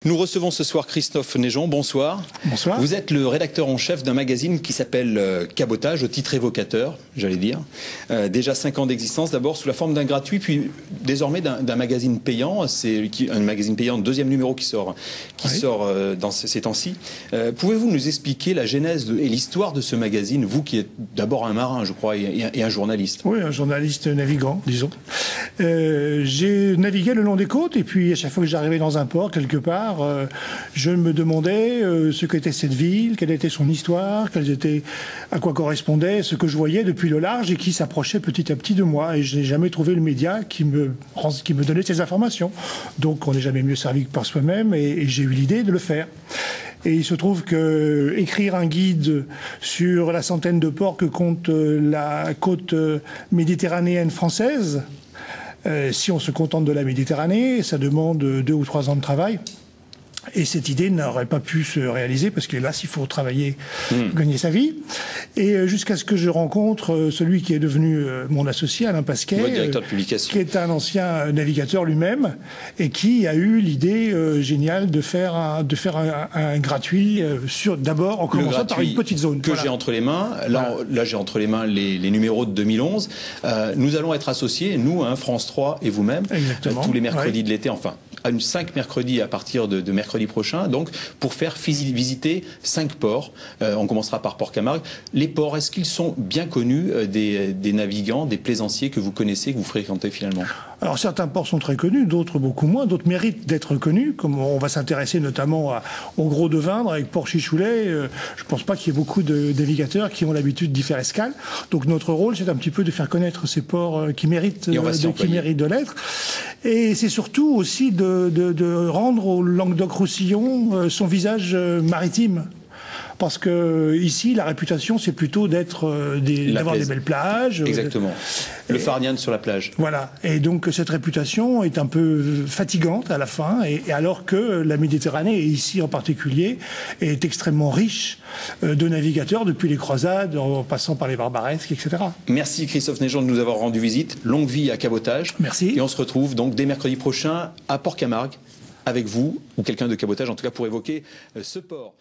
Nous recevons ce soir Christophe Néjon, bonsoir. Bonsoir. Vous êtes le rédacteur en chef d'un magazine qui s'appelle Cabotage, au titre évocateur, j'allais dire. Déjà 5 ans d'existence, d'abord sous la forme d'un gratuit, puis désormais d'un magazine payant. C'est un magazine payant, deuxième numéro qui sort dans ces temps-ci. Pouvez-vous nous expliquer la genèse et l'histoire de ce magazine, vous qui êtes d'abord un marin, je crois, et un journaliste? Oui, un journaliste navigant, disons. J'ai navigué le long des côtes, et puis à chaque fois que j'arrivais dans un port, quelque part, je me demandais ce qu'était cette ville, quelle était son histoire, à quoi correspondait ce que je voyais depuis le large et qui s'approchait petit à petit de moi. Et je n'ai jamais trouvé le média qui me donnait ces informations. Donc on n'est jamais mieux servi que par soi-même, et j'ai eu l'idée de le faire. Et il se trouve que écrire un guide sur la centaine de ports que compte la côte méditerranéenne française, si on se contente de la Méditerranée, ça demande 2 ou 3 ans de travail. Et cette idée n'aurait pas pu se réaliser parce qu'hélas, il faut travailler pour gagner sa vie. Et jusqu'à ce que je rencontre celui qui est devenu mon associé, Alain Pasquet, directeur de publication, qui est un ancien navigateur lui-même et qui a eu l'idée géniale de faire un gratuit d'abord en commençant par une petite zone. Que j'ai entre les mains. Là j'ai entre les mains les numéros de 2011. Nous allons être associés, nous, France 3 et vous-même, tous les mercredis de l'été, enfin, 5 mercredis à partir de mercredi prochain, donc pour faire visiter 5 ports. On commencera par Port-Camargue. Les ports, est-ce qu'ils sont bien connus des navigants, des plaisanciers que vous connaissez, que vous fréquentez finalement? Alors certains ports sont très connus, d'autres beaucoup moins, d'autres méritent d'être connus, comme on va s'intéresser notamment au Gros de Vindre avec Port-Chichoulet. Je ne pense pas qu'il y ait beaucoup de navigateurs qui ont l'habitude d'y faire escale. Donc notre rôle, c'est un petit peu de faire connaître ces ports qui méritent de l'être. Et c'est surtout aussi de rendre au Languedoc-Roussillon son visage maritime. Parce que ici, la réputation, c'est plutôt d'avoir des belles plages. Exactement. Le Farnian sur la plage. Voilà. Et donc, cette réputation est un peu fatigante à la fin, et alors que la Méditerranée, et ici en particulier, est extrêmement riche de navigateurs depuis les croisades, en passant par les barbaresques, etc. Merci Christophe Néjon de nous avoir rendu visite. Longue vie à Cabotage. Merci. Et on se retrouve donc dès mercredi prochain à Port-Camargue avec vous, ou quelqu'un de Cabotage en tout cas, pour évoquer ce port.